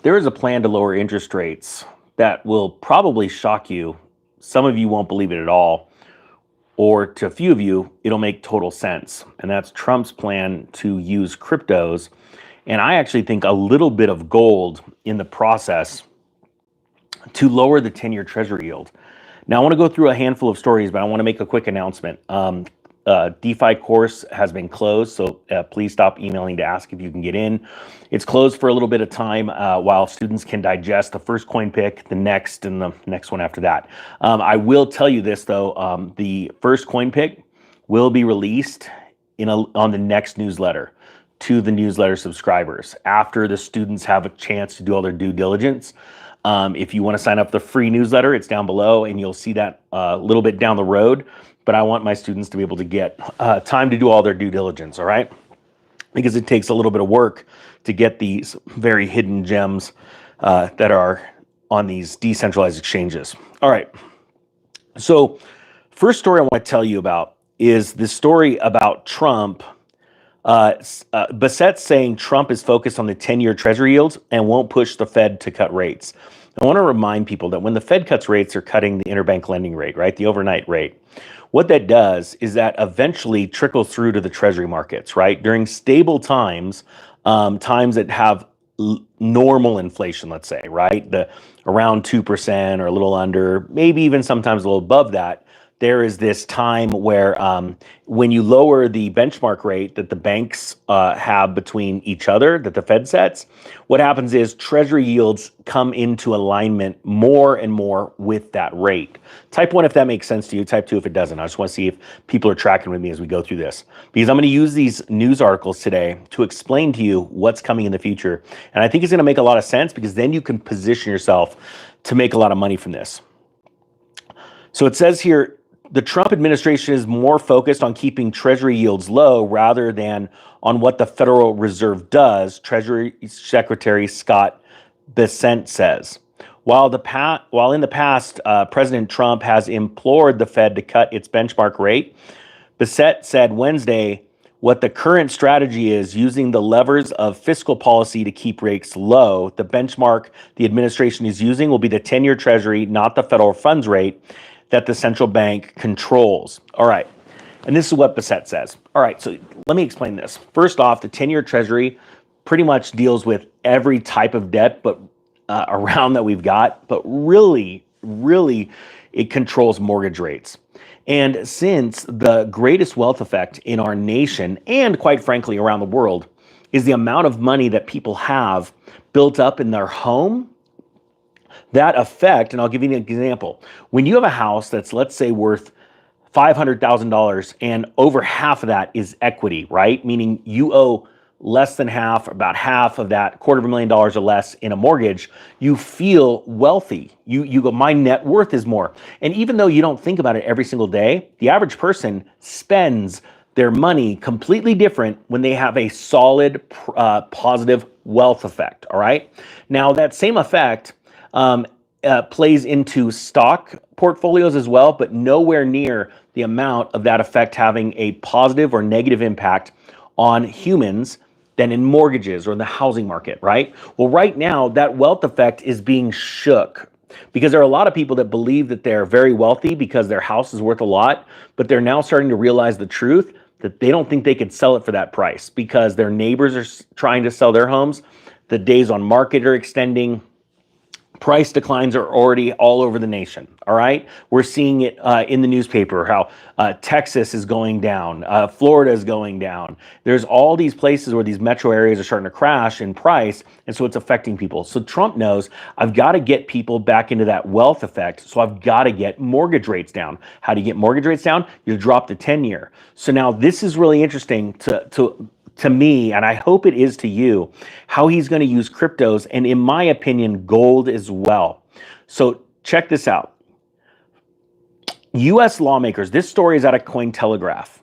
There is a plan to lower interest rates that will probably shock you. Some of you won't believe it at all, or to a few of you, it'll make total sense. And that's Trump's plan to use cryptos. And I actually think a little bit of gold in the process to lower the 10-year treasury yield. Now, I want to go through a handful of stories, but I want to make a quick announcement. DeFi course has been closed, so please stop emailing to ask if you can get in. It's closed for a little bit of time while students can digest the first coin pick, the next, and the next one after that. I will tell you this, though. The first coin pick will be released on the next newsletter to the newsletter subscribers after the students have a chance to do all their due diligence. If you want to sign up the free newsletter, it's down below, and you'll see that a little bit down the road. But I want my students to be able to get time to do all their due diligence, all right? Because it takes a little bit of work to get these very hidden gems that are on these decentralized exchanges. All right. So first story I want to tell you about is the story about Trump. Bassett's saying Trump is focused on the 10-year treasury yields and won't push the Fed to cut rates. I want to remind people that when the Fed cuts rates, they're cutting the interbank lending rate, right? The overnight rate. What that does is that eventually trickles through to the treasury markets, right? During stable times, times that have normal inflation, let's say, right? The around 2% or a little under, maybe even sometimes a little above that. There is this time where when you lower the benchmark rate that the banks have between each other, that the Fed sets, what happens is treasury yields come into alignment more and more with that rate. Type 1 if that makes sense to you, type 2 if it doesn't. I just want to see if people are tracking with me as we go through this. Because I'm going to use these news articles today to explain to you what's coming in the future. And I think it's going to make a lot of sense because then you can position yourself to make a lot of money from this. So it says here, the Trump administration is more focused on keeping treasury yields low rather than on what the Federal Reserve does, Treasury Secretary Scott Bessent says. While in the past, President Trump has implored the Fed to cut its benchmark rate, Bessent said Wednesday what the current strategy is using the levers of fiscal policy to keep rates low. The benchmark the administration is using will be the 10-year treasury, not the federal funds rate that the central bank controls. All right. And this is what Bessent says. All right. So let me explain this. First off, the 10-year treasury pretty much deals with every type of debt but around that we've got. But really, it controls mortgage rates. And since the greatest wealth effect in our nation and quite frankly around the world is the amount of money that people have built up in their home, that effect, and I'll give you an example. When you have a house that's, let's say, worth $500,000 and over half of that is equity, right? Meaning you owe less than half, about half of that, $250,000 or less in a mortgage, you feel wealthy. You go, my net worth is more. And even though you don't think about it every single day, the average person spends their money completely different when they have a solid, positive wealth effect, all right? Now, that same effect plays into stock portfolios as well, but nowhere near the amount of that effect having a positive or negative impact on humans than in mortgages or in the housing market, right? Well, right now, that wealth effect is being shook because there are a lot of people that believe that they're very wealthy because their house is worth a lot, but they're now starting to realize the truth that they don't think they could sell it for that price because their neighbors are trying to sell their homes. The days on market are extending. Price declines are already all over the nation, all right? We're seeing it in the newspaper, how Texas is going down, Florida is going down. There's all these places where these metro areas are starting to crash in price, and so it's affecting people. So Trump knows, I've got to get people back into that wealth effect, so I've got to get mortgage rates down. How do you get mortgage rates down? You drop the 10-year. So now this is really interesting to me, and I hope it is to you, how he's going to use cryptos, and in my opinion, gold as well. So check this out. U.S. lawmakers, this story is out of Cointelegraph.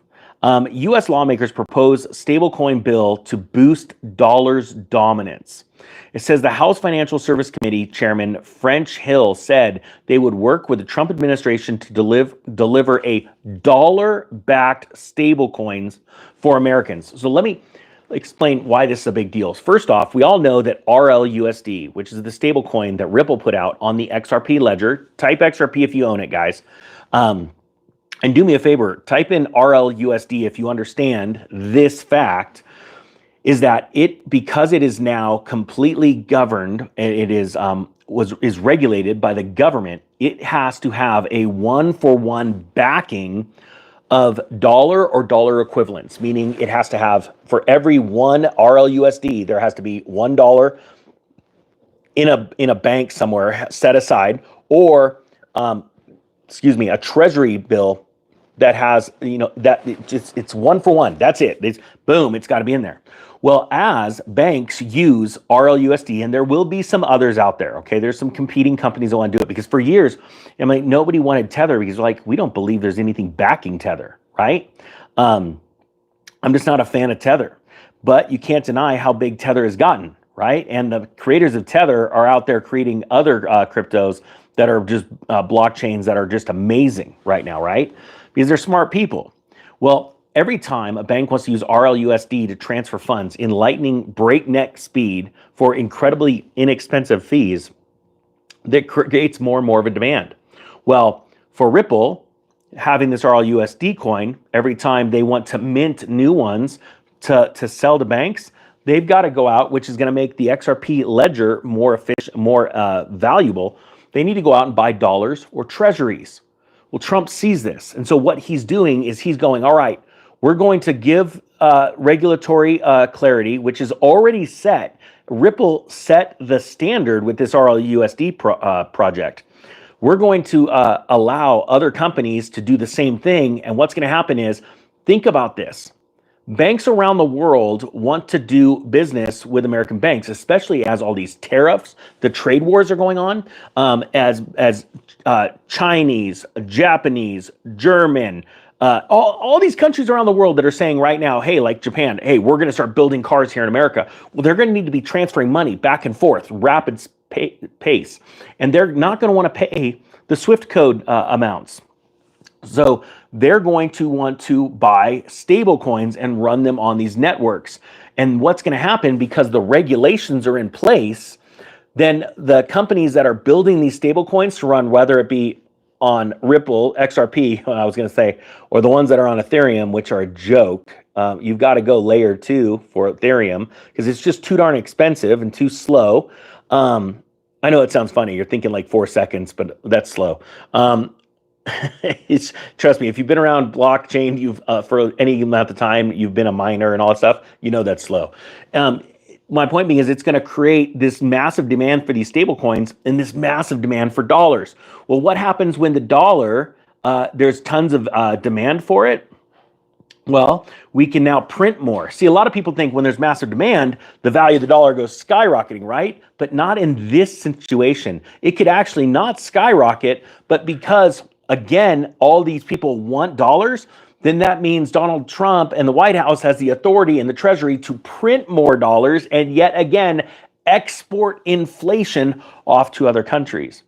U.S. lawmakers propose stablecoin bill to boost dollar's dominance. It says the House Financial Service Committee Chairman French Hill said they would work with the Trump administration to deliver a dollar-backed stablecoins for Americans. So let me explain why this is a big deal. First off, we all know that RLUSD, which is the stable coin that Ripple put out on the XRP ledger, type XRP if you own it, guys. And do me a favor, type in RLUSD if you understand this fact, is that because it is now completely governed, it is regulated by the government, it has to have a 1-for-1 backing of dollar or dollar equivalents, meaning it has to have, for every one RLUSD, there has to be $1 in a bank somewhere set aside, or a treasury bill that has, it's 1-for-1. That's it. It's got to be in there. Well, as banks use RLUSD, and there will be some others out there, okay? There's some competing companies that want to do it, because for years, nobody wanted Tether because we don't believe there's anything backing Tether, right? I'm just not a fan of Tether, but you can't deny how big Tether has gotten, right? And the creators of Tether are out there creating other cryptos that are just blockchains that are just amazing right now, right? Because they're smart people. Well, every time a bank wants to use RLUSD to transfer funds in lightning breakneck speed for incredibly inexpensive fees, that creates more and more of a demand. Well, for Ripple, having this RLUSD coin, every time they want to mint new ones to sell to banks, they've got to go out, which is going to make the XRP ledger more efficient, more valuable. They need to go out and buy dollars or treasuries. Well, Trump sees this. And so what he's doing is he's going, all right, we're going to give regulatory clarity, which is already set. Ripple set the standard with this RLUSD project. We're going to allow other companies to do the same thing. And what's going to happen is, think about this. Banks around the world want to do business with American banks, especially as all these tariffs, the trade wars are going on, as Chinese, Japanese, German, all these countries around the world that are saying right now, hey, like Japan, hey, we're going to start building cars here in America. Well, they're going to need to be transferring money back and forth, rapid pace. And they're not going to want to pay the SWIFT code amounts. So they're going to want to buy stable coins and run them on these networks. And what's going to happen, because the regulations are in place, then the companies that are building these stable coins to run, whether it be on Ripple, XRP, I was going to say, or the ones that are on Ethereum, which are a joke. You've got to go layer 2 for Ethereum because it's just too darn expensive and too slow. I know it sounds funny. You're thinking like 4 seconds, but that's slow. Trust me, if you've been around blockchain, you've for any amount of time, you've been a miner and all that stuff, you know that's slow. My point being is it's going to create this massive demand for these stable coins and this massive demand for dollars. Well, what happens when the dollar, there's tons of demand for it? Well, we can now print more. See, a lot of people think when there's massive demand, the value of the dollar goes skyrocketing, right? But not in this situation. It could actually not skyrocket, but because, again, all these people want dollars, then that means Donald Trump and the White House has the authority and the Treasury to print more dollars and yet again export inflation off to other countries.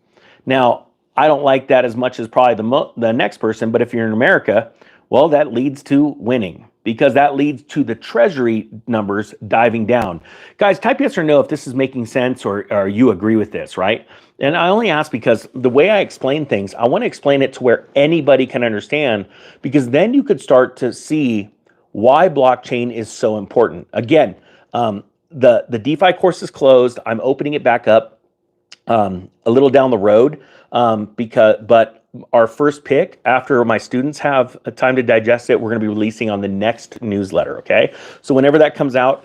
Now, I don't like that as much as probably the next person, but if you're in America, well, that leads to winning because that leads to the Treasury numbers diving down. Guys, type yes or no if this is making sense or you agree with this, right? And I only ask because the way I explain things, I want to explain it to where anybody can understand, because then you could start to see why blockchain is so important. Again, the DeFi course is closed. I'm opening it back up a little down the road but our first pick, after my students have a time to digest it, we're going to be releasing on the next newsletter, okay? So whenever that comes out,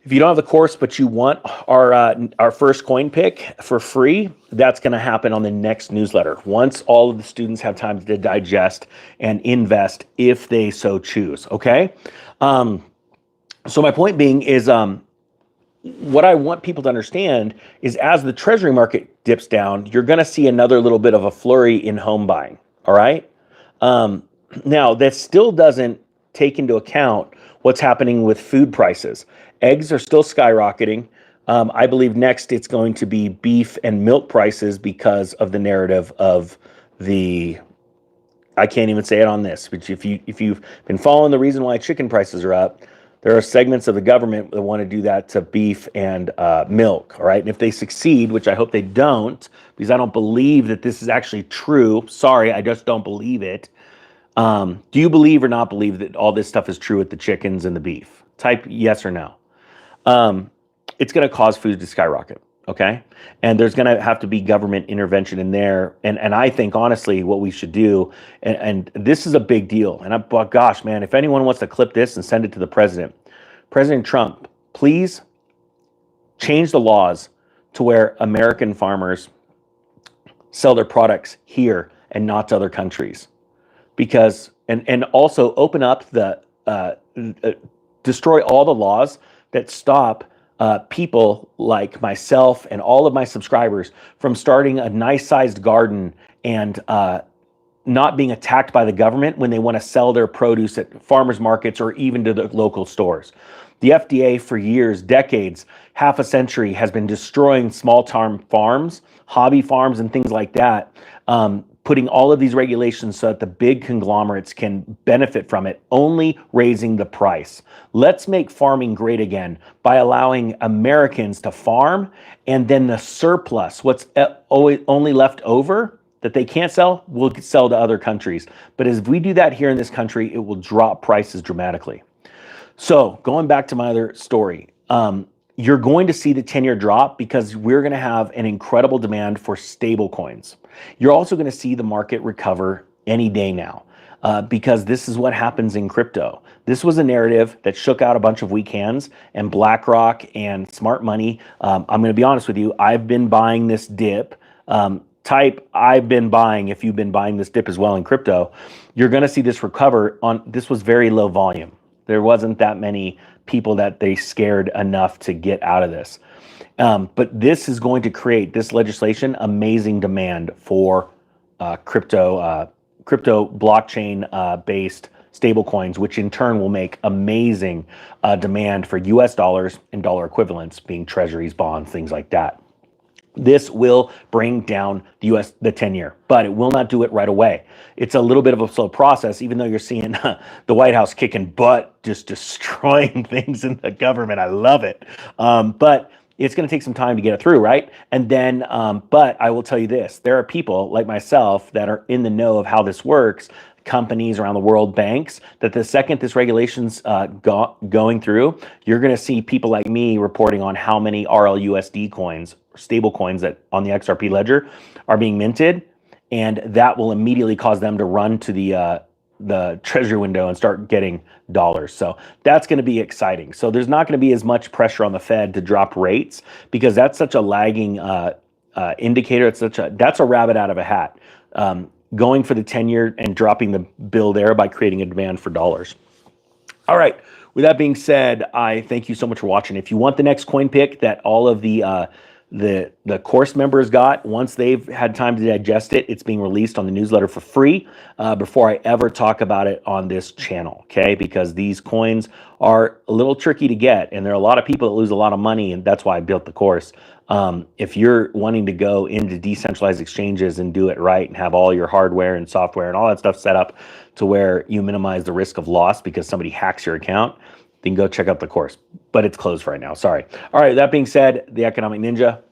if you don't have the course, but you want our first coin pick for free, that's going to happen on the next newsletter. Once all of the students have time to digest and invest, if they so choose. Okay. So my point being is, what I want people to understand is, as the Treasury market dips down, you're going to see another little bit of a flurry in home buying. All right. Now that still doesn't take into account what's happening with food prices. Eggs are still skyrocketing. I believe next it's going to be beef and milk prices because of the narrative of I can't even say it on this, but if you've been following the reason why chicken prices are up, There are segments of the government that want to do that to beef and milk, all right? And if they succeed, which I hope they don't, because I don't believe that this is actually true. Sorry, I just don't believe it. Do you believe or not believe that all this stuff is true with the chickens and the beef? Type yes or no. It's going to cause food to skyrocket, okay? And there's going to have to be government intervention in there. And I think, honestly, what we should do, and this is a big deal. And but gosh, man, if anyone wants to clip this and send it to the president, President Trump, please change the laws to where American farmers sell their products here and not to other countries. Because, and also open up the, destroy all the laws that stop people like myself and all of my subscribers from starting a nice sized garden and not being attacked by the government when they want to sell their produce at farmers markets or even to the local stores. The FDA for years, decades, half a century has been destroying small farm farms, hobby farms and things like that, putting all of these regulations so that the big conglomerates can benefit from it, only raising the price. Let's make farming great again by allowing Americans to farm, and then the surplus, what's only left over that they can't sell, we'll sell to other countries. But as we do that here in this country, it will drop prices dramatically. So going back to my other story, you're going to see the 10-year drop because we're going to have an incredible demand for stable coins. You're also going to see the market recover any day now because this is what happens in crypto. This was a narrative that shook out a bunch of weak hands, and BlackRock and smart money. I'm going to be honest with you. I've been buying this dip. Type I've been buying if you've been buying this dip as well in crypto. You're going to see this recover on. This was very low volume. There wasn't that many people that they scared enough to get out of this. But this is going to create, this legislation, amazing demand for crypto blockchain based stable coins, which in turn will make amazing demand for US dollars and dollar equivalents, being treasuries, bonds, things like that. This will bring down the 10-year, but it will not do it right away. It's a little bit of a slow process, even though you're seeing the White House kicking butt, just destroying things in the government. I love it. But it's going to take some time to get it through, right? And then, but I will tell you this, there are people like myself that are in the know of how this works, companies around the world, banks, that the second this regulation's going through, you're going to see people like me reporting on how many RLUSD coins, stable coins that on the XRP ledger are being minted, and that will immediately cause them to run to the treasury window and start getting dollars. So that's going to be exciting. So there's not going to be as much pressure on the Fed to drop rates because that's such a lagging indicator. It's that's a rabbit out of a hat. Going for the 10-year and dropping the bill there by creating a demand for dollars. All right. With that being said, I thank you so much for watching. If you want the next coin pick that all of the course members got, once they've had time to digest it, it's being released on the newsletter for free before I ever talk about it on this channel, okay? Because these coins are a little tricky to get, and there are a lot of people that lose a lot of money, and that's why I built the course. If you're wanting to go into decentralized exchanges and do it right and have all your hardware and software and all that stuff set up to where you minimize the risk of loss because somebody hacks your account, then go check out the course. But it's closed right now, sorry. All right, that being said, the Economic Ninja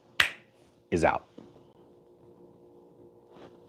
is out.